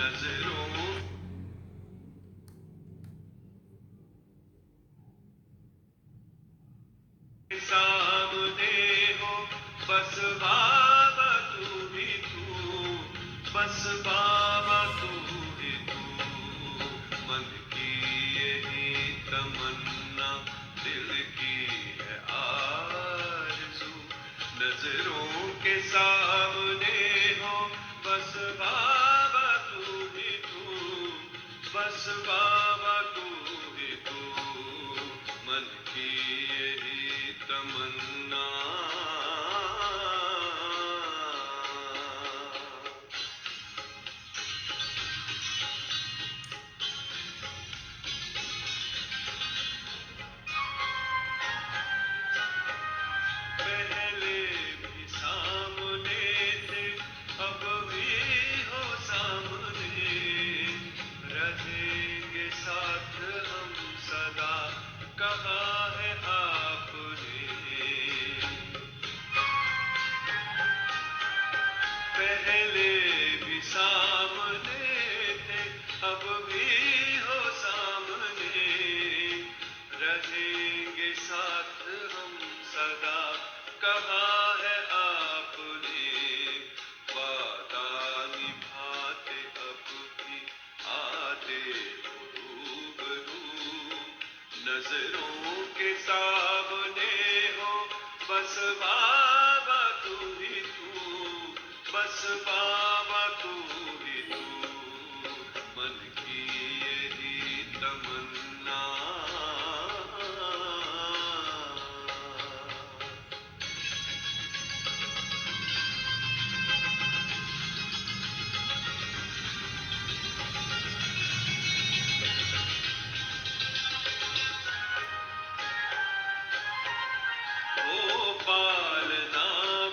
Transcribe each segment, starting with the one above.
नजरों के सामने हो, बस बाबा तू ही तू, बस बाबा तू ही तू। मन की यही तमन्ना, दिल की है आरज़ू, नजरों के सामने हो, बस बाबा तू ही तू, बस बाबा तू ही तू। मन की यही तमन्ना, पहले भी सामने थे, अब भी हो सामने, रहेंगे साथ हम सदा, कहा है आपने। पहले भी सामने थे, अब भी हो सामने, रहेंगे साथ हम सदा, कहा है आपने। वादा निभाते अब भी आते हो रूबरू, नजरों के सामने हो, बस बाबा तू ही तू, बस बाबा तू ही तू। मन की यही तमन्ना, वो पालना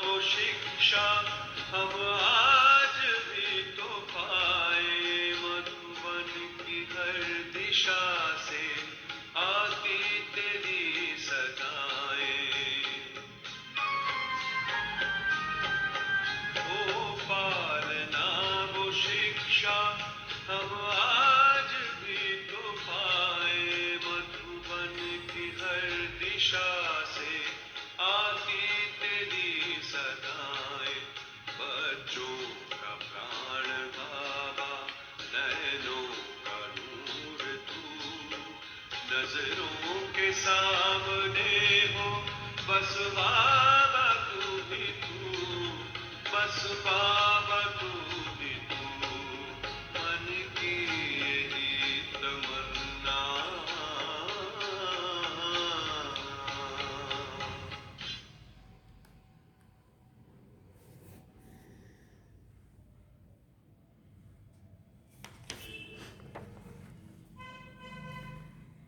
वो शिक्षा हम आज भी तो पाए, मधुबन की हर दिशा से आती तेरी सदाएं। वो पालना वो शिक्षा हम आज भी तो पाए, मधुबन की हर दिशा से आती तेरी सदाएं। बच्चों का प्राण बाबा, नैनों का नूर तू, नजरों के सामने हो, बस बाबा तू ही तू, बस बाबा तू ही तू। मन की यही तमन्ना,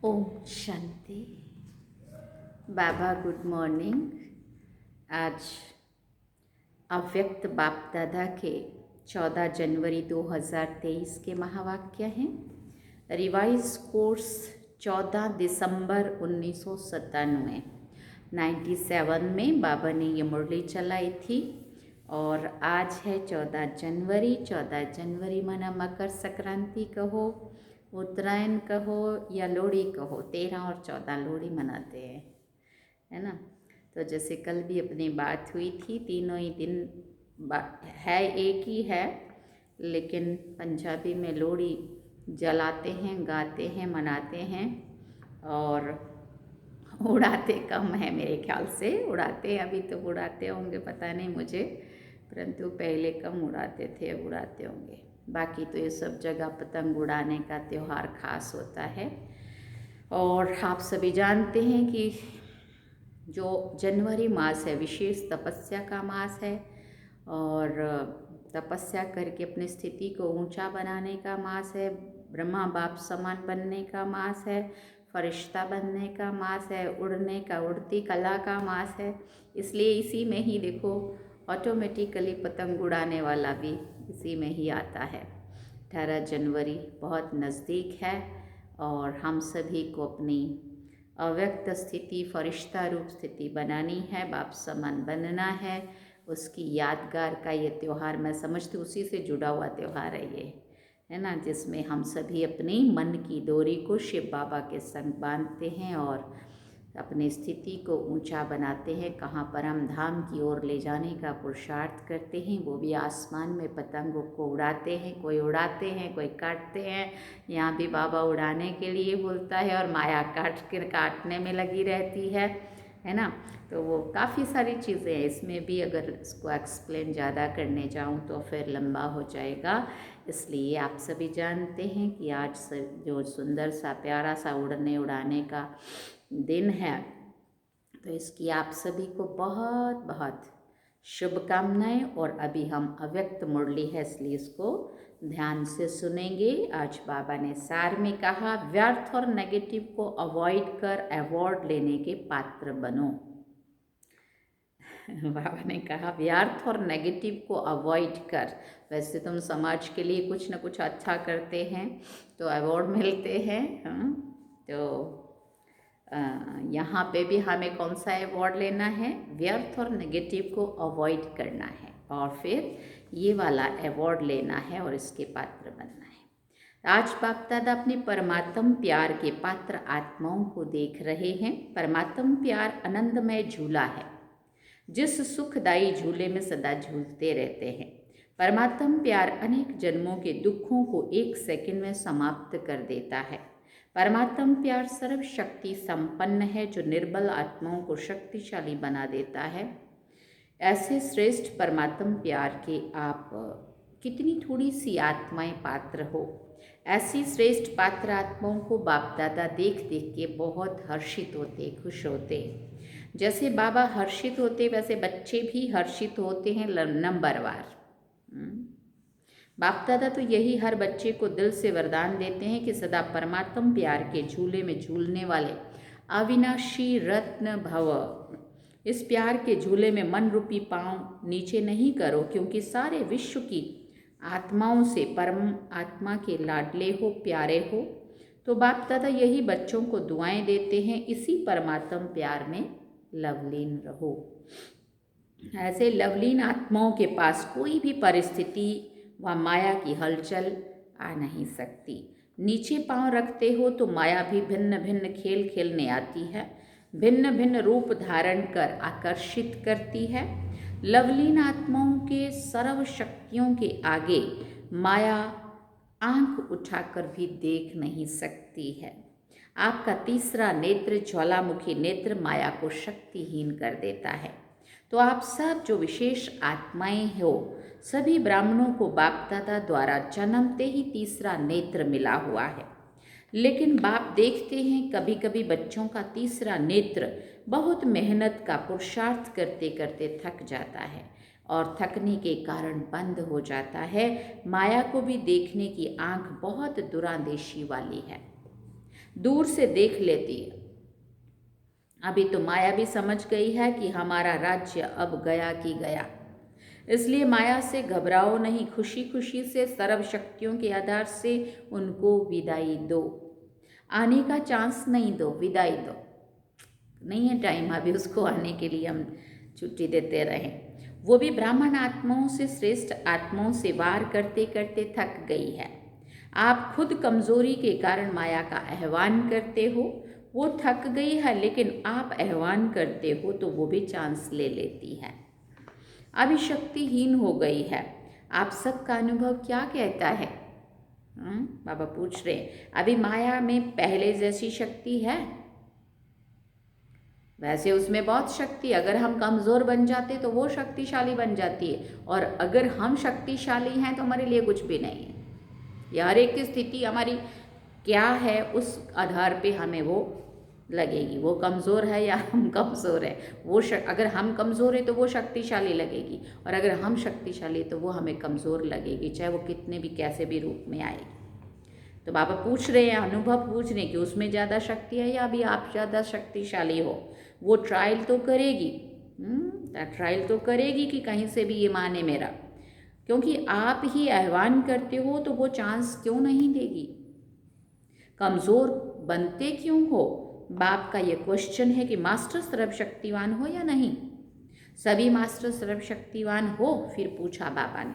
ओम शांति। बाबा गुड मॉर्निंग। आज अव्यक्त बाप दादा के 14 जनवरी 2023 के महावाक्य हैं। रिवाइज कोर्स 14 दिसंबर 1997 97 में बाबा ने ये मुरली चलाई थी और आज है 14 जनवरी। 14 जनवरी माना मकर संक्रांति कहो, उत्तरायण कहो या लोहड़ी कहो, 13 और 14 लोहड़ी मनाते हैं, है ना। तो जैसे कल भी अपनी बात हुई थी, तीनों ही दिन है, एक ही है, लेकिन पंजाबी में लोहड़ी जलाते हैं, गाते हैं, मनाते हैं और उड़ाते कम है मेरे ख्याल से। उड़ाते अभी तो उड़ाते होंगे, पता नहीं मुझे, परंतु पहले कम उड़ाते थे, अब उड़ाते होंगे। बाकी तो ये सब जगह पतंग उड़ाने का त्यौहार खास होता है। और आप सभी जानते हैं कि जो जनवरी मास है विशेष तपस्या का मास है और तपस्या करके अपनी स्थिति को ऊंचा बनाने का मास है, ब्रह्मा बाप समान बनने का मास है, फरिश्ता बनने का मास है, उड़ने का, उड़ती कला का मास है। इसलिए इसी में ही देखो ऑटोमेटिकली पतंग उड़ाने वाला भी इसी में ही आता है। 18 जनवरी बहुत नज़दीक है और हम सभी को अपनी अव्यक्त स्थिति, फरिश्ता रूप स्थिति बनानी है, बाप समान बनना है। उसकी यादगार का ये त्यौहार मैं समझती हूँ उसी से जुड़ा हुआ त्यौहार है ये, है ना, जिसमें हम सभी अपनी मन की डोरी को शिव बाबा के संग बांधते हैं और अपनी स्थिति को ऊंचा बनाते हैं, कहाँ परम धाम की ओर ले जाने का पुरुषार्थ करते हैं। वो भी आसमान में पतंगों को उड़ाते हैं, कोई उड़ाते हैं, कोई काटते हैं। यहाँ भी बाबा उड़ाने के लिए बोलता है और माया काटने में लगी रहती है ना। तो वो काफ़ी सारी चीज़ें हैं इसमें भी, अगर इसको एक्सप्लेन ज़्यादा करने जाऊँ तो फिर लंबा हो जाएगा। इसलिए आप सभी जानते हैं कि आज से जो सुंदर सा प्यारा सा उड़ाने का दिन है, तो इसकी आप सभी को बहुत बहुत शुभकामनाएं। और अभी हम अव्यक्त मुरली है इसलिए इसको ध्यान से सुनेंगे। आज बाबा ने सार में कहा, व्यर्थ और नेगेटिव को अवॉइड कर अवार्ड लेने के पात्र बनो। बाबा ने कहा व्यर्थ और नेगेटिव को अवॉइड कर। वैसे तुम समाज के लिए कुछ न कुछ अच्छा करते हैं तो अवार्ड मिलते हैं, तो यहाँ पे भी हमें कौन सा अवार्ड लेना है, व्यर्थ और नेगेटिव को अवॉइड करना है और फिर ये वाला अवार्ड लेना है और इसके पात्र बनना है। आज बाप दादा अपने परमात्म प्यार के पात्र आत्माओं को देख रहे हैं। परमात्म प्यार आनंदमय झूला है, जिस सुखदायी झूले में सदा झूलते रहते हैं। परमात्म प्यार अनेक जन्मों के दुखों को एक सेकंड में समाप्त कर देता है। परमात्म प्यार सर्वशक्ति संपन्न है, जो निर्बल आत्माओं को शक्तिशाली बना देता है। ऐसे श्रेष्ठ परमात्म प्यार के आप कितनी थोड़ी सी आत्माएं पात्र हो। ऐसी श्रेष्ठ पात्र आत्माओं को बाप दादा देख देख के बहुत हर्षित होते, खुश होते। जैसे बाबा हर्षित होते वैसे बच्चे भी हर्षित होते हैं नंबरवार। बाप दादा तो यही हर बच्चे को दिल से वरदान देते हैं कि सदा परमात्म प्यार के झूले में झूलने वाले अविनाशी रत्न भव। इस प्यार के झूले में मन रूपी पांव नीचे नहीं करो, क्योंकि सारे विश्व की आत्माओं से परम आत्मा के लाडले हो, प्यारे हो। तो बाप दादा यही बच्चों को दुआएं देते हैं, इसी परमात्म प्यार में लवलीन रहो। ऐसे लवलीन आत्माओं के पास कोई भी परिस्थिति व माया की हलचल आ नहीं सकती। नीचे पांव रखते हो तो माया भी भिन्न भिन्न खेल खेलने आती है, भिन्न भिन्न रूप धारण कर आकर्षित करती है। लवलीन आत्माओं के सर्व शक्तियों के आगे माया आंख उठाकर भी देख नहीं सकती है। आपका तीसरा नेत्र ज्वालामुखी नेत्र माया को शक्तिहीन कर देता है। तो आप सब जो विशेष आत्माएं हो, सभी ब्राह्मणों को बाप दादा द्वारा जन्मते ही तीसरा नेत्र मिला हुआ है। लेकिन बाप देखते हैं कभी कभी बच्चों का तीसरा नेत्र बहुत मेहनत का पुरुषार्थ करते करते थक जाता है और थकने के कारण बंद हो जाता है। माया को भी देखने की आंख बहुत दूरांदेशी वाली है, दूर से देख लेती है। अभी तो माया भी समझ गई है कि हमारा राज्य अब गया कि गया, इसलिए माया से घबराओ नहीं, खुशी खुशी से सर्व शक्तियों के आधार से उनको विदाई दो। आने का चांस नहीं दो, विदाई दो। नहीं है टाइम अभी उसको आने के लिए हम छुट्टी देते रहें। वो भी ब्राह्मण आत्माओं से श्रेष्ठ आत्माओं से वार करते करते थक गई है। आप खुद कमजोरी के कारण माया का आह्वान करते हो, वो थक गई है, लेकिन आप आह्वान करते हो तो वो भी चांस ले लेती है। अभी शक्तिहीन हो गई है। आप सबका अनुभव क्या कहता है? बाबा पूछ रहे हैं, अभी माया में पहले जैसी शक्ति है? वैसे उसमें बहुत शक्ति, अगर हम कमज़ोर बन जाते तो वो शक्तिशाली बन जाती है, और अगर हम शक्तिशाली हैं तो हमारे लिए कुछ भी नहीं है। या हर एक की स्थिति हमारी क्या है उस आधार पे हमें वो लगेगी, वो कमज़ोर है या हम कमज़ोर है। वो अगर हम कमज़ोर है तो वो शक्तिशाली लगेगी, और अगर हम शक्तिशाली तो वो हमें कमज़ोर लगेगी, चाहे वो कितने भी कैसे भी रूप में आएगी। तो बाबा पूछ रहे हैं, अनुभव पूछ रहे हैं कि उसमें ज़्यादा शक्ति है या अभी आप ज़्यादा शक्तिशाली हो। वो ट्रायल तो करेगी, ट्रायल तो करेगी कि कहीं से भी ये माने मेरा, क्योंकि आप ही आह्वान करते हो तो वो चांस क्यों नहीं देगी। कमज़ोर बनते क्यों हो? बाप का ये क्वेश्चन है कि मास्टर सर्वशक्तिवान हो या नहीं। सभी मास्टर सर्वशक्तिवान हो? फिर पूछा बाबा ने,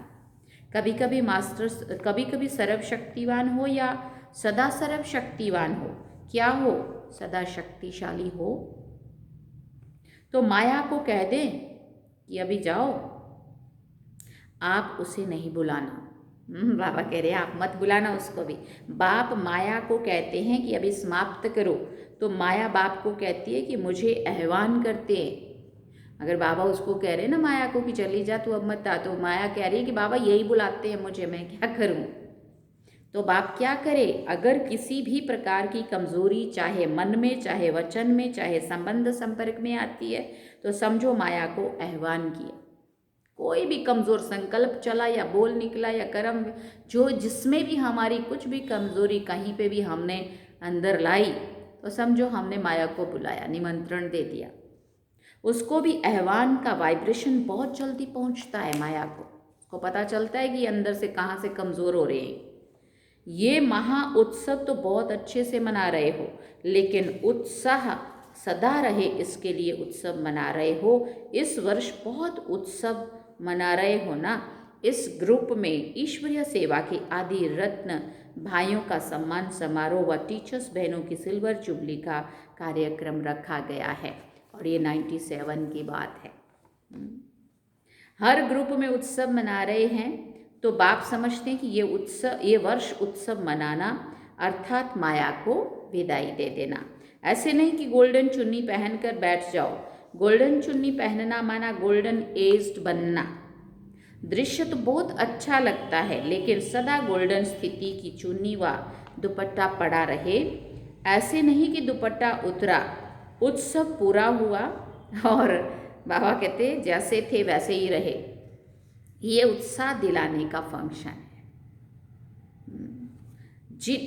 कभी कभी मास्टर, कभी कभी सर्वशक्तिवान हो या सदा सर्वशक्तिवान हो, क्या हो, सदा शक्तिशाली हो, तो माया को कह दें कि अभी जाओ, आप उसे नहीं बुलाना। बाबा कह रहे हैं आप मत बुलाना उसको भी। बाप माया को कहते हैं कि अभी समाप्त करो, तो माया बाप को कहती है कि मुझे आह्वान करते हैं। अगर बाबा उसको कह रहे हैं ना माया को कि चली जा तू अब मत आ, तो माया कह रही है कि बाबा यही बुलाते हैं मुझे, मैं क्या करूं। तो बाप क्या करे, अगर किसी भी प्रकार की कमजोरी चाहे मन में, चाहे वचन में, चाहे संबंध संपर्क में आती है, तो समझो माया को आह्वान किया। कोई भी कमज़ोर संकल्प चला या बोल निकला या कर्म, जो जिसमें भी हमारी कुछ भी कमज़ोरी कहीं पे भी हमने अंदर लाई, तो समझो हमने माया को बुलाया, निमंत्रण दे दिया। उसको भी आह्वान का वाइब्रेशन बहुत जल्दी पहुंचता है माया को। उसको पता चलता है कि अंदर से कहाँ से कमज़ोर हो रहे हैं। ये महा उत्सव तो बहुत अच्छे से मना रहे हो, लेकिन उत्साह सदा रहे इसके लिए उत्सव मना रहे हो। इस वर्ष बहुत उत्सव मना रहे हो ना। इस ग्रुप में ईश्वरीय सेवा के आदि रत्न भाइयों का सम्मान समारोह व टीचर्स बहनों की सिल्वर जुबली का कार्यक्रम रखा गया है, और ये 97 की बात है। हर ग्रुप में उत्सव मना रहे हैं, तो बाप समझते हैं कि ये वर्ष उत्सव मनाना अर्थात माया को विदाई दे देना। ऐसे नहीं कि गोल्डन चुन्नी पहनकर बैठ जाओ। गोल्डन चुन्नी पहनना माना गोल्डन एज्ड बनना। दृश्य तो बहुत अच्छा लगता है, लेकिन सदा गोल्डन स्थिति की चुन्नी व दुपट्टा पड़ा रहे। ऐसे नहीं कि दुपट्टा उतरा, उत्सव पूरा हुआ और बाबा कहते जैसे थे वैसे ही रहे। ये उत्साह दिलाने का फंक्शन है।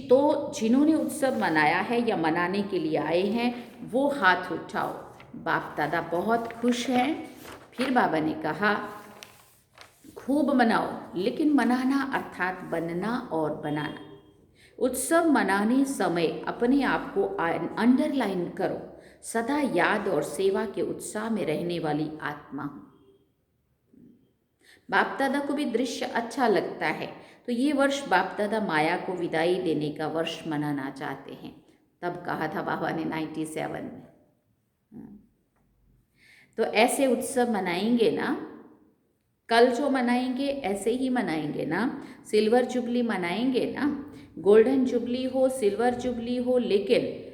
तो जिन्होंने उत्सव मनाया है या मनाने के लिए आए हैं, वो हाथ उठाओ। बाप दादा बहुत खुश हैं। फिर बाबा ने कहा खूब मनाओ, लेकिन मनाना अर्थात बनना और बनाना। उत्सव मनाने समय अपने आप को अंडरलाइन करो, सदा याद और सेवा के उत्साह में रहने वाली आत्मा हूँ। बाप दादा को भी दृश्य अच्छा लगता है, तो ये वर्ष बाप दादा माया को विदाई देने का वर्ष मनाना चाहते हैं। तब कहा था बाबा ने 97 में। तो ऐसे उत्सव मनाएंगे ना, कल जो मनाएंगे ऐसे ही मनाएंगे ना। सिल्वर जुबली मनाएंगे ना, गोल्डन जुबली हो, सिल्वर जुबली हो, लेकिन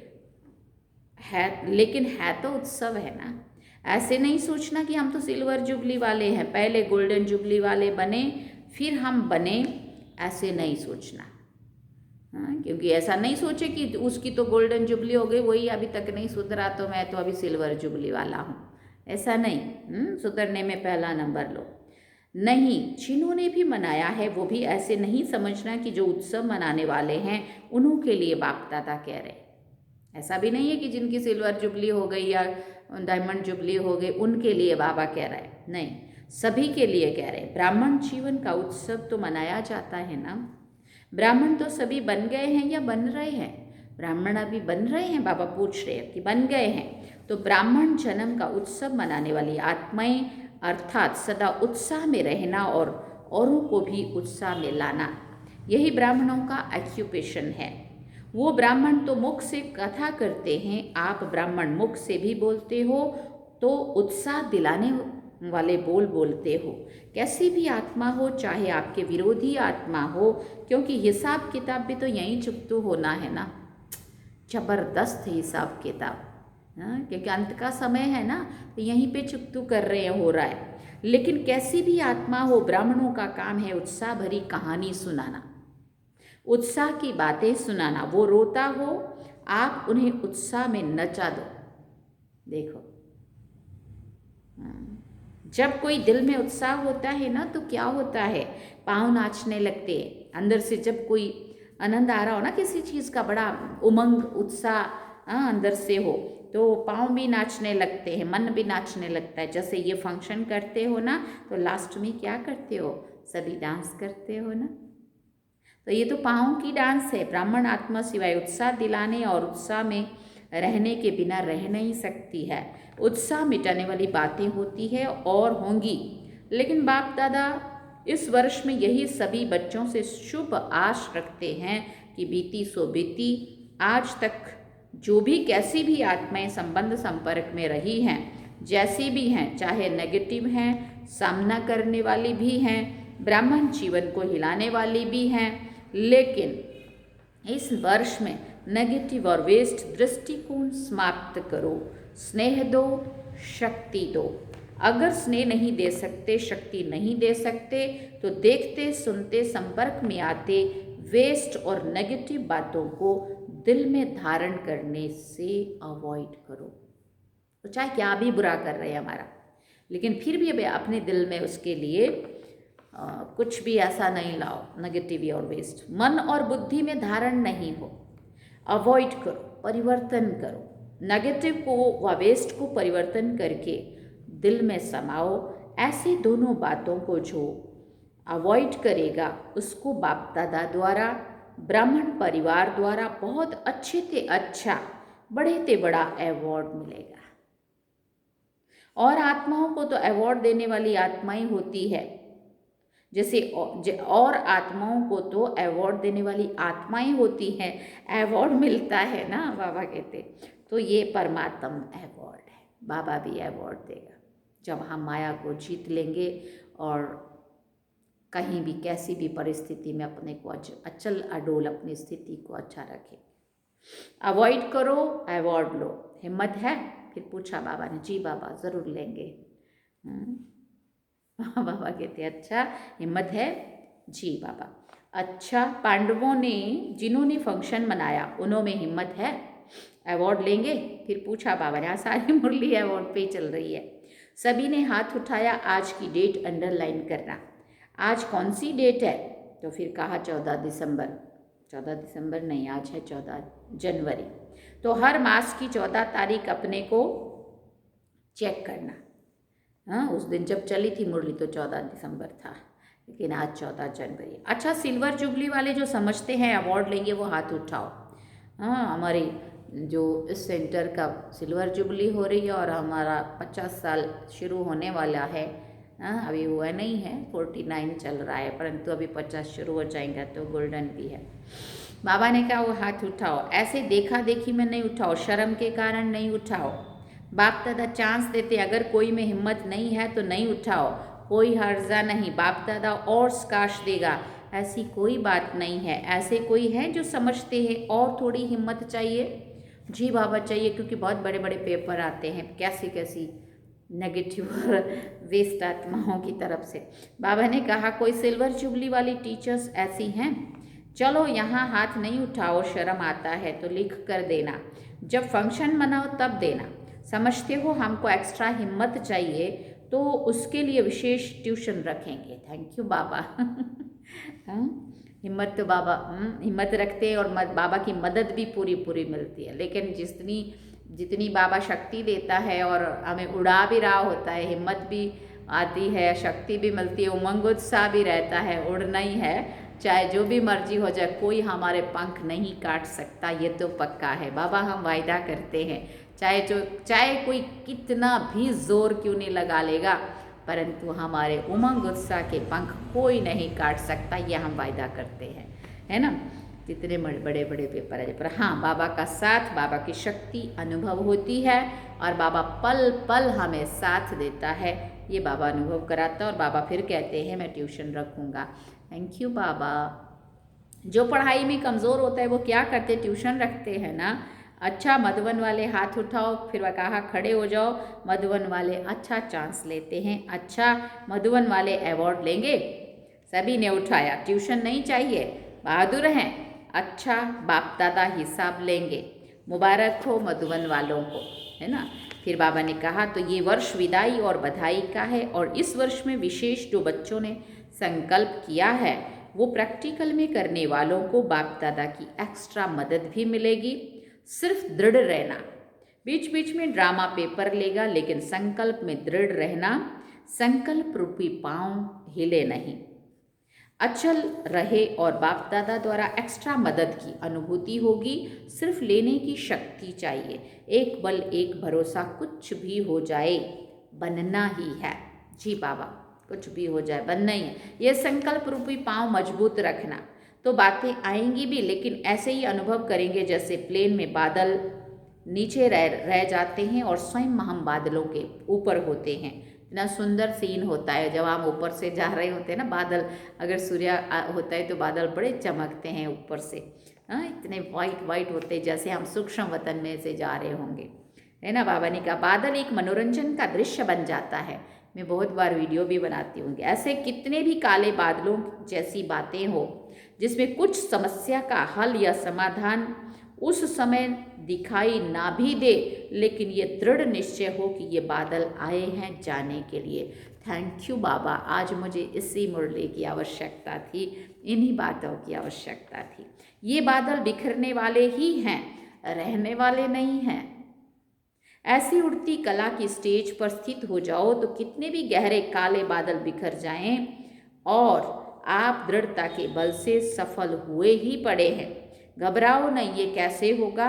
है तो उत्सव है ना। ऐसे नहीं सोचना कि हम तो सिल्वर जुबली वाले हैं, पहले गोल्डन जुबली वाले बने फिर हम बने, ऐसे नहीं सोचना। हाँ, क्योंकि ऐसा नहीं सोचे कि उसकी तो गोल्डन जुबली हो गई, वही अभी तक नहीं सुधरा तो मैं तो अभी सिल्वर जुबली वाला हूँ। ऐसा नहीं। सुधरने में पहला नंबर लो। नहीं, जिन्होंने भी मनाया है वो भी ऐसे नहीं समझना कि जो उत्सव मनाने वाले हैं उन्हों के लिए बाप दादा कह रहे। ऐसा भी नहीं है कि जिनकी सिल्वर जुबली हो गई या डायमंड जुबली हो गई उनके लिए बाबा कह रहा है, नहीं, सभी के लिए कह रहे हैं। ब्राह्मण जीवन का उत्सव तो मनाया जाता है ना। ब्राह्मण तो सभी बन गए हैं या बन रहे हैं? ब्राह्मण अभी बन रहे हैं, बाबा पूछ रहे हैं कि बन गए हैं। तो ब्राह्मण जन्म का उत्सव मनाने वाली आत्माएं अर्थात सदा उत्साह में रहना और औरों को भी उत्साह में लाना, यही ब्राह्मणों का ऑक्यूपेशन है। वो ब्राह्मण तो मुख से कथा करते हैं, आप ब्राह्मण मुख से भी बोलते हो, तो उत्साह दिलाने वाले बोल बोलते हो। कैसी भी आत्मा हो, चाहे आपके विरोधी आत्मा हो, क्योंकि हिसाब किताब भी तो यहीं चुकतू होना है ना। जबरदस्त हिसाब किताब, हाँ, क्योंकि अंत का समय है ना, तो यहीं पे चुकतू कर रहे हैं, हो रहा है। लेकिन कैसी भी आत्मा हो, ब्राह्मणों का काम है उत्साह भरी कहानी सुनाना, उत्साह की बातें सुनाना। वो रोता हो, आप उन्हें उत्साह में नचा दो। देखो, जब कोई दिल में उत्साह होता है ना, तो क्या होता है, पाँव नाचने लगते हैं अंदर से। जब कोई आनंद आ रहा हो ना, किसी चीज़ का बड़ा उमंग उत्साह अंदर से हो, तो पाँव भी नाचने लगते हैं, मन भी नाचने लगता है। जैसे ये फंक्शन करते हो ना, तो लास्ट में क्या करते हो, सभी डांस करते हो ना। तो ये तो पाँव की डांस है। ब्राह्मण आत्मा सिवाय उत्साह दिलाने और उत्साह में रहने के बिना रह नहीं सकती है। उत्साह मिटाने वाली बातें होती है और होंगी, लेकिन बाप दादा इस वर्ष में यही सभी बच्चों से शुभ आश रखते हैं कि बीती सो बीती, आज तक जो भी कैसी भी आत्माएं संबंध संपर्क में रही हैं, जैसी भी हैं, चाहे नेगेटिव हैं, सामना करने वाली भी हैं, ब्राह्मण जीवन को हिलाने वाली भी हैं, लेकिन इस वर्ष में नेगेटिव और वेस्ट दृष्टिकोण समाप्त करो। स्नेह दो, शक्ति दो। अगर स्नेह नहीं दे सकते, शक्ति नहीं दे सकते, तो देखते सुनते संपर्क में आते वेस्ट और नेगेटिव बातों को दिल में धारण करने से अवॉइड करो। तो चाहे क्या भी बुरा कर रहे हैं हमारा, लेकिन फिर भी अपने दिल में उसके लिए कुछ भी ऐसा नहीं लाओ नेगेटिव और वेस्ट। मन और बुद्धि में धारण नहीं हो, अवॉइड करो, परिवर्तन करो। नेगेटिव को व वेस्ट को परिवर्तन करके दिल में समाओ। ऐसी दोनों बातों को जो अवॉइड करेगा उसको बाप दादा द्वारा, ब्राह्मण परिवार द्वारा बहुत अच्छे से अच्छा, बड़े से बड़ा अवार्ड मिलेगा। और आत्माओं को तो अवार्ड देने वाली आत्माएं होती है, जैसे और आत्माओं को तो अवार्ड देने वाली आत्माएं होती हैं, अवार्ड मिलता है ना, बाबा कहते। तो ये परमात्मा अवार्ड है, बाबा भी अवार्ड देगा जब हम माया को जीत लेंगे और कहीं भी कैसी भी परिस्थिति में अपने को अचल अडोल अपनी स्थिति को अच्छा रखें। अवॉइड करो, अवार्ड लो। हिम्मत है? फिर पूछा बाबा ने। जी बाबा, ज़रूर लेंगे। बाबा कहते अच्छा, हिम्मत है? जी बाबा। अच्छा, पांडवों ने जिन्होंने फंक्शन मनाया उन्होंने हिम्मत है? अवार्ड लेंगे? फिर पूछा बाबा ने। सारी मुरली अवार्ड पे चल रही है। सभी ने हाथ उठाया। आज की डेट अंडरलाइन करना। आज कौन सी डेट है? तो फिर कहा 14 दिसंबर। 14 दिसंबर नहीं, आज है 14 जनवरी। तो हर मास की 14 तारीख अपने को चेक करना। हाँ, उस दिन जब चली थी मुरली तो 14 दिसंबर था, लेकिन आज 14 जनवरी। अच्छा, सिल्वर जुबली वाले जो समझते हैं अवार्ड लेंगे वो हाथ उठाओ। हाँ, हमारी जो इस सेंटर का सिल्वर जुबली हो रही है और हमारा 50 साल शुरू होने वाला है। हाँ, अभी हुआ नहीं है, 49 चल रहा है, परंतु अभी 50 शुरू हो जाएंगे तो गोल्डन भी है। बाबा ने कहा वो हाथ उठाओ। ऐसे देखा देखी में नहीं उठाओ, शर्म के कारण नहीं उठाओ। बाप दादा चांस देते, अगर कोई में हिम्मत नहीं है तो नहीं उठाओ, कोई हर्जा नहीं। बाप दादा और स्काश देगा, ऐसी कोई बात नहीं है। ऐसे कोई है जो समझते हैं और थोड़ी हिम्मत चाहिए? जी बाबा चाहिए, क्योंकि बहुत बड़े बड़े पेपर आते हैं कैसी कैसी नेगेटिव और वेस्ट आत्माओं की तरफ से। बाबा ने कहा कोई सिल्वर जुबली वाली टीचर्स ऐसी हैं? चलो यहाँ हाथ नहीं उठाओ, शर्म आता है तो लिख कर देना। जब फंक्शन मनाओ तब देना। समझते हो हमको एक्स्ट्रा हिम्मत चाहिए तो उसके लिए विशेष ट्यूशन रखेंगे। थैंक यू बाबा। हिम्मत तो बाबा हिम्मत रखते हैं और बाबा की मदद भी पूरी पूरी मिलती है। लेकिन जितनी बाबा शक्ति देता है और हमें उड़ा भी रहा होता है, हिम्मत भी आती है, शक्ति भी मिलती है, उमंग उत्साह भी रहता है, उड़ना ही है, चाहे जो भी मर्जी हो जाए, कोई हमारे पंख नहीं काट सकता, ये तो पक्का है। बाबा हम वायदा करते हैं, चाहे कोई कितना भी जोर क्यों नहीं लगा लेगा, परंतु हमारे उमंग उत्साह के पंख कोई नहीं काट सकता, ये हम वायदा करते हैं, है ना। जितने बड़े बड़े पेपर है, पर हाँ, बाबा का साथ, बाबा की शक्ति अनुभव होती है और बाबा पल पल हमें साथ देता है, ये बाबा अनुभव कराता है। और बाबा फिर कहते हैं मैं ट्यूशन रखूँगा। थैंक यू बाबा। जो पढ़ाई में कमज़ोर होता है वो क्या करते? ट्यूशन रखते हैं ना। अच्छा, मधुबन वाले हाथ उठाओ। फिर वह कहा खड़े हो जाओ। मधुबन वाले अच्छा चांस लेते हैं। अच्छा, मधुबन वाले अवार्ड लेंगे। सभी ने उठाया। ट्यूशन नहीं चाहिए, बहादुर हैं। अच्छा, बाप दादा हिसाब लेंगे। मुबारक हो मधुबन वालों को, है ना। फिर बाबा ने कहा तो ये वर्ष विदाई और बधाई का है, और इस वर्ष में विशेष जो बच्चों ने संकल्प किया है वो प्रैक्टिकल में करने वालों को बाप दादा की एक्स्ट्रा मदद भी मिलेगी। सिर्फ दृढ़ रहना। बीच बीच में ड्रामा पेपर लेगा, लेकिन संकल्प में दृढ़ रहना। संकल्प रूपी पांव हिले नहीं, अचल रहे और बाप दादा द्वारा एक्स्ट्रा मदद की अनुभूति होगी। सिर्फ लेने की शक्ति चाहिए। एक बल एक भरोसा, कुछ भी हो जाए बनना ही है। जी बाबा, कुछ भी हो जाए, बंद नहीं है। ये संकल्प रूपी पांव मजबूत रखना, तो बातें आएंगी भी, लेकिन ऐसे ही अनुभव करेंगे जैसे प्लेन में बादल नीचे रह जाते हैं और स्वयं हम बादलों के ऊपर होते हैं। इतना सुंदर सीन होता है जब हम ऊपर से जा रहे होते हैं ना, बादल, अगर सूर्य होता है तो बादल बड़े चमकते हैं ऊपर से, हाँ, इतने वाइट वाइट होते हैं जैसे हम सूक्ष्म वतन में से जा रहे होंगे, है ना। बाबा ने कहा बादल एक मनोरंजन का दृश्य बन जाता है। मैं बहुत बार वीडियो भी बनाती हूँ। ऐसे कितने भी काले बादलों जैसी बातें हो जिसमें कुछ समस्या का हल या समाधान उस समय दिखाई ना भी दे, लेकिन ये दृढ़ निश्चय हो कि ये बादल आए हैं जाने के लिए। थैंक यू बाबा, आज मुझे इसी मुरली की आवश्यकता थी, इन्हीं बातों की आवश्यकता थी। ये बादल बिखरने वाले ही हैं, रहने वाले नहीं हैं। ऐसी उड़ती कला की स्टेज पर स्थित हो जाओ तो कितने भी गहरे काले बादल बिखर जाएं और आप दृढ़ता के बल से सफल हुए ही पड़े हैं। घबराओ नहीं, ये कैसे होगा?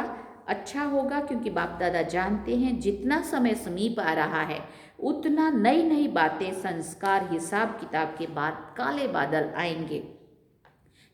अच्छा होगा, क्योंकि बाप दादा जानते हैं जितना समय समीप आ रहा है उतना नई नई बातें, संस्कार, हिसाब किताब के बाद काले बादल आएंगे।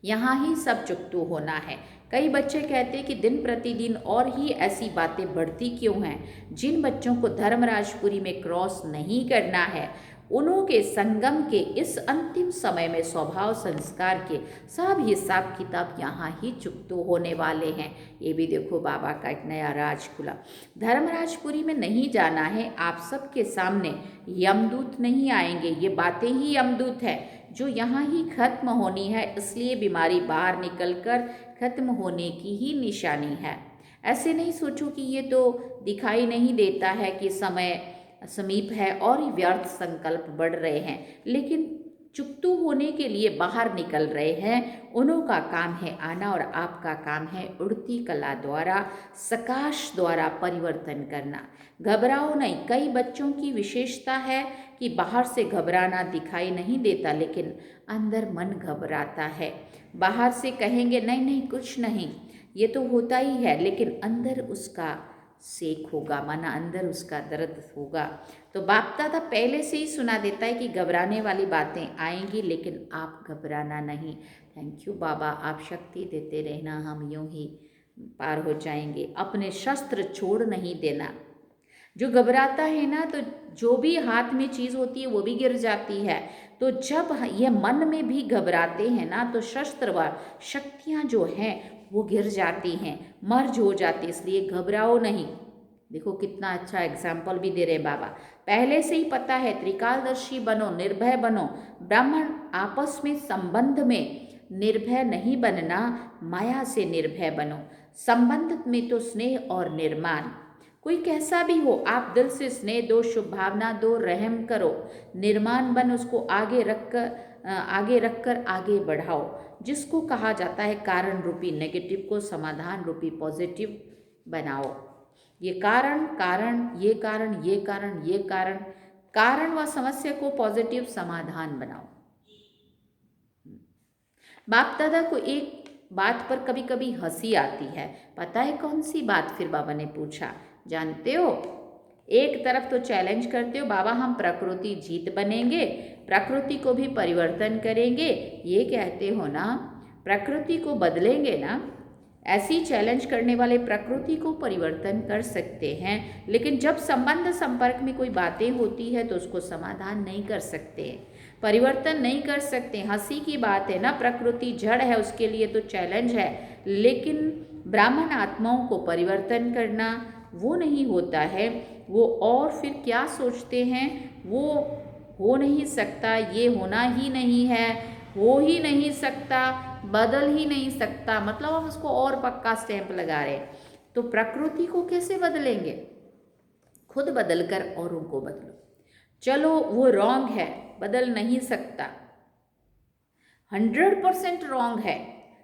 यहाँ ही सब चुकतू होना है। कई बच्चे कहते हैं कि दिन प्रतिदिन और ही ऐसी बातें बढ़ती क्यों हैं। जिन बच्चों को धर्मराजपुरी में क्रॉस नहीं करना है, उन्हों के संगम के इस अंतिम समय में स्वभाव संस्कार के सब हिसाब किताब यहाँ ही चुकतू होने वाले हैं। ये भी देखो बाबा का एक नया राज खुला। धर्मराजपुरी में नहीं जाना है, आप सबके सामने यमदूत नहीं आएंगे, ये बातें ही यमदूत है जो यहाँ ही खत्म होनी है। इसलिए बीमारी बाहर निकलकर खत्म होने की ही निशानी है। ऐसे नहीं सोचो कि ये तो दिखाई नहीं देता है कि समय समीप है और ही व्यर्थ संकल्प बढ़ रहे हैं, लेकिन चुकतू होने के लिए बाहर निकल रहे हैं। उन्हों का काम है आना और आपका काम है उड़ती कला द्वारा, सकाश द्वारा परिवर्तन करना। घबराओ नहीं। कई बच्चों की विशेषता है कि बाहर से घबराना दिखाई नहीं देता, लेकिन अंदर मन घबराता है। बाहर से कहेंगे नहीं नहीं कुछ नहीं, ये तो होता ही है, लेकिन अंदर उसका सेक होगा, माना अंदर उसका दर्द होगा। तो बाप दादा पहले से ही सुना देता है कि घबराने वाली बातें आएंगी, लेकिन आप घबराना नहीं। थैंक यू बाबा, आप शक्ति देते रहना, हम यूं ही पार हो जाएंगे। अपने शस्त्र छोड़ नहीं देना। जो घबराता है ना, तो जो भी हाथ में चीज़ होती है वो भी गिर जाती है। तो जब ये मन में भी घबराते हैं ना, तो शस्त्र व शक्तियाँ जो हैं वो गिर जाती हैं, मर्ज हो जाती है। इसलिए घबराओ नहीं। देखो कितना अच्छा एग्जाम्पल भी दे रहे बाबा। पहले से ही पता है, त्रिकालदर्शी बनो, निर्भय बनो। ब्राह्मण आपस में संबंध में निर्भय नहीं बनना, माया से निर्भय बनो। संबंध में तो स्नेह और निर्माण, कोई कैसा भी हो, आप दिल से स्नेह दो, शुभ भावना दो, रहम करो, निर्माण बन, उसको आगे रखकर आगे बढ़ाओ। जिसको कहा जाता है कारण रूपी नेगेटिव को समाधान रूपी पॉजिटिव बनाओ। ये कारण कारण, ये कारण, ये कारण, ये कारण, कारण व समस्या को पॉजिटिव समाधान बनाओ। बाप दादा को एक बात पर कभी कभी हंसी आती है। पता है कौन सी बात? फिर बाबा ने पूछा, जानते हो? एक तरफ तो चैलेंज करते हो, बाबा हम प्रकृति जीत बनेंगे, प्रकृति को भी परिवर्तन करेंगे, ये कहते हो ना, प्रकृति को बदलेंगे ना। ऐसी चैलेंज करने वाले प्रकृति को परिवर्तन कर सकते हैं, लेकिन जब संबंध संपर्क में कोई बातें होती है तो उसको समाधान नहीं कर सकते, परिवर्तन नहीं कर सकते। हंसी की बात है ना, प्रकृति जड़ है, उसके लिए तो चैलेंज है, लेकिन ब्राह्मण आत्माओं को परिवर्तन करना वो नहीं होता है। वो और फिर क्या सोचते हैं, वो हो नहीं सकता, ये होना ही नहीं है, हो ही नहीं सकता, बदल ही नहीं सकता, मतलब हम उसको और पक्का स्टैंप लगा रहे हैं। तो प्रकृति को कैसे बदलेंगे? खुद बदलकर औरों को बदलो। चलो वो रॉन्ग है, बदल नहीं सकता, 100% रॉन्ग है,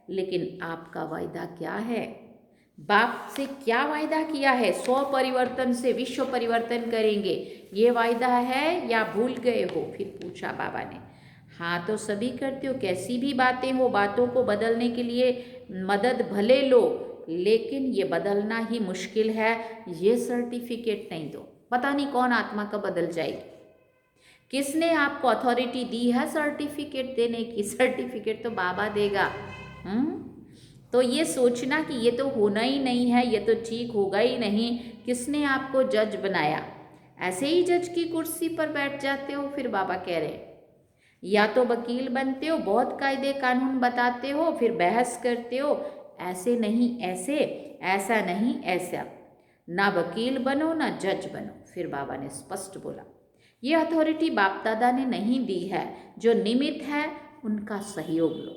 लेकिन आपका वायदा क्या है? बाप से क्या वायदा किया है? 100 परिवर्तन से विश्व परिवर्तन करेंगे, ये वायदा है या भूल गए हो? फिर पूछा बाबा ने। हाँ तो सभी करते हो, कैसी भी बातें हो, बातों को बदलने के लिए मदद भले लो, लेकिन ये बदलना ही मुश्किल है। ये सर्टिफिकेट नहीं दो, पता नहीं कौन आत्मा कब बदल जाएगी। किसने आपको अथॉरिटी दी है सर्टिफिकेट देने की? सर्टिफिकेट तो बाबा देगा। तो ये सोचना कि ये तो होना ही नहीं है, ये तो ठीक होगा ही नहीं, किसने आपको जज बनाया? ऐसे ही जज की कुर्सी पर बैठ जाते हो। फिर बाबा कह रहे हैं या तो वकील बनते हो, बहुत कायदे कानून बताते हो, फिर बहस करते हो, ऐसे नहीं ऐसे, ऐसा नहीं ऐसा। ना वकील बनो ना जज बनो। फिर बाबा ने स्पष्ट बोला ये अथॉरिटी बाप दादा ने नहीं दी है, जो निमित्त है उनका सहयोग लो।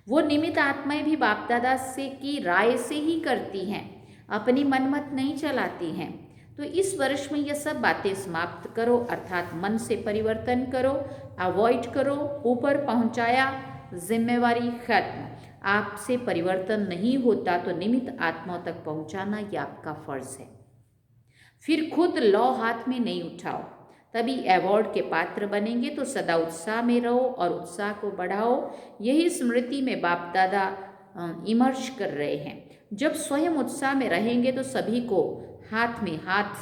वो निमित्त आत्माएं भी बाप दादा से की राय से ही करती हैं, अपनी मनमत नहीं चलाती हैं। तो इस वर्ष में ये सब बातें समाप्त करो, अर्थात मन से परिवर्तन करो, अवॉइड करो, ऊपर पहुंचाया, जिम्मेवारी खत्म। आपसे परिवर्तन नहीं होता तो निमित्त आत्माओं तक पहुंचाना ये आपका फर्ज है। फिर खुद लौ हाथ में नहीं उठाओ, तभी अवार्ड के पात्र बनेंगे। तो सदा उत्साह में रहो और उत्साह को बढ़ाओ। यही स्मृति में बाप दादा इमर्ज कर रहे हैं। जब स्वयं उत्साह में रहेंगे तो सभी को हाथ में हाथ,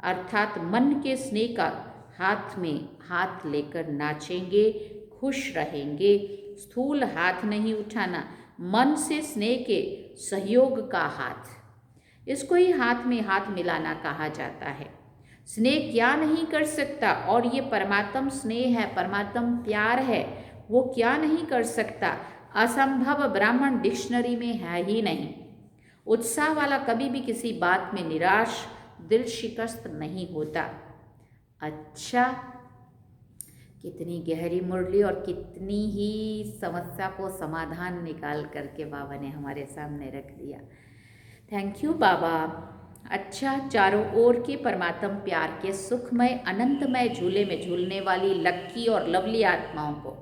अर्थात मन के स्नेह का हाथ में हाथ लेकर नाचेंगे, खुश रहेंगे। स्थूल हाथ नहीं उठाना, मन से स्नेह के सहयोग का हाथ, इसको ही हाथ में हाथ मिलाना कहा जाता है। स्नेह क्या नहीं कर सकता, और ये परमात्म स्नेह है, परमात्म प्यार है, वो क्या नहीं कर सकता? असंभव ब्राह्मण डिक्शनरी में है ही नहीं। उत्साह वाला कभी भी किसी बात में निराश, दिल शिकस्त नहीं होता। अच्छा, कितनी गहरी मुरली और कितनी ही समस्या को समाधान निकाल करके बाबा ने हमारे सामने रख दिया। थैंक यू बाबा। अच्छा, चारों ओर के परमात्म प्यार के सुखमय अनंतमय झूले में झूलने वाली लक्की और लवली आत्माओं को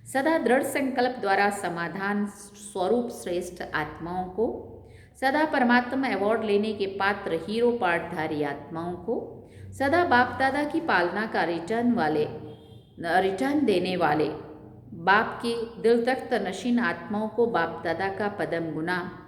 सदा दृढ़ संकल्प द्वारा समाधान स्वरूप श्रेष्ठ आत्माओं को, सदा परमात्मा अवार्ड लेने के पात्र हीरो पाठधारी आत्माओं को, सदा बाप दादा की पालना का रिटर्न देने वाले बाप के दिल तख्त नशीन आत्माओं को बाप दादा का पदम गुना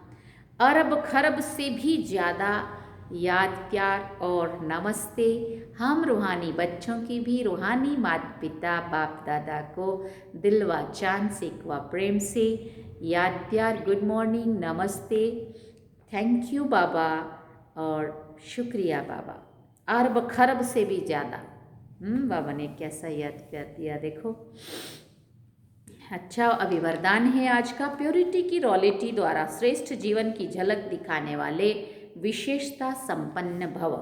अरब खरब से भी ज़्यादा याद प्यार और नमस्ते। हम रूहानी बच्चों की भी रूहानी माता पिता बाप दादा को दिल व जान से व प्रेम से याद प्यार, गुड मॉर्निंग, नमस्ते, थैंक यू बाबा और शुक्रिया बाबा। अरब खरब से भी ज़्यादा बाबा ने कैसा याद प्यार दिया, देखो। अच्छा, अभी वरदान है आज का, प्योरिटी की रॉयल्टी द्वारा श्रेष्ठ जीवन की झलक दिखाने वाले विशेषता संपन्न भव।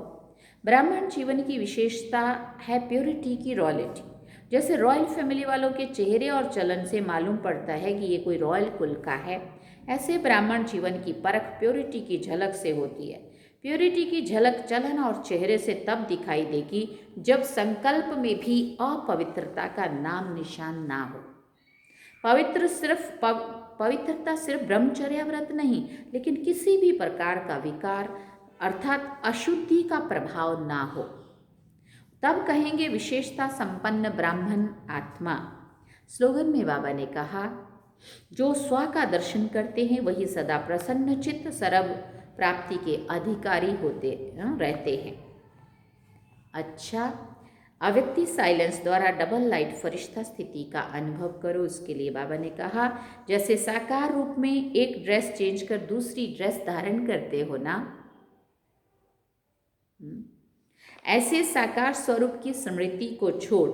ब्राह्मण जीवन की विशेषता है प्योरिटी की रॉयल्टी। जैसे रॉयल फैमिली वालों के चेहरे और चलन से मालूम पड़ता है कि ये कोई रॉयल कुल का है, ऐसे ब्राह्मण जीवन की परख प्योरिटी की झलक से होती है। प्योरिटी की झलक चलन और चेहरे से तब दिखाई देगी जब संकल्प में भी अपवित्रता का नाम निशान ना हो। पवित्रता सिर्फ ब्रह्मचर्य व्रत नहीं, लेकिन किसी भी प्रकार का विकार अर्थात अशुद्धि का प्रभाव ना हो, तब कहेंगे विशेषता संपन्न ब्राह्मण आत्मा। स्लोगन में बाबा ने कहा, जो स्व का दर्शन करते हैं वही सदा प्रसन्न चित्त सरब प्राप्ति के अधिकारी रहते हैं। अच्छा, अव्यक्ति साइलेंस द्वारा डबल लाइट फरिश्ता स्थिति का अनुभव करो। उसके लिए बाबा ने कहा, जैसे साकार रूप में एक ड्रेस चेंज कर दूसरी ड्रेस धारण करते हो ना, ऐसे साकार स्वरूप की स्मृति को छोड़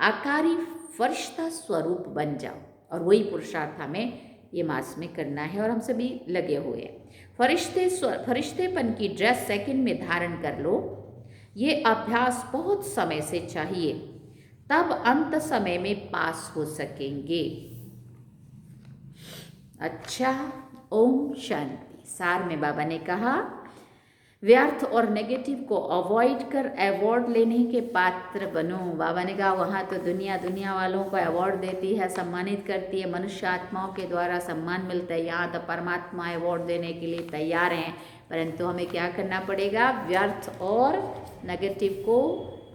आकारी फरिश्ता स्वरूप बन जाओ। और वही पुरुषार्थ हमें ये मास में करना है और हम सभी लगे हुए हैं। फरिश्तेपन की ड्रेस सेकंड में धारण कर लो। ये अभ्यास बहुत समय से चाहिए, तब अंत समय में पास हो सकेंगे। अच्छा, ओम शांति। सार में बाबा ने कहा, व्यर्थ और नेगेटिव को अवॉइड कर अवार्ड लेने के पात्र बनो। बाबा ने कहा, वहाँ तो दुनिया वालों को अवार्ड देती है, सम्मानित करती है, मनुष्य आत्माओं के द्वारा सम्मान मिलता है। यहाँ तो परमात्मा अवार्ड देने के लिए तैयार हैं, परंतु हमें क्या करना पड़ेगा? व्यर्थ और नेगेटिव को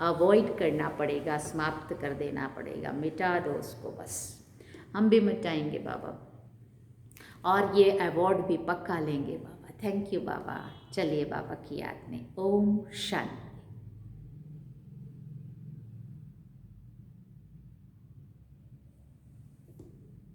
अवॉइड करना पड़ेगा, समाप्त कर देना पड़ेगा, मिटा दो उसको। बस हम भी मिटाएंगे बाबा, और ये अवार्ड भी पक्का लेंगे बाबा। थैंक यू बाबा। चलिए बाबा की याद में ओम शांति।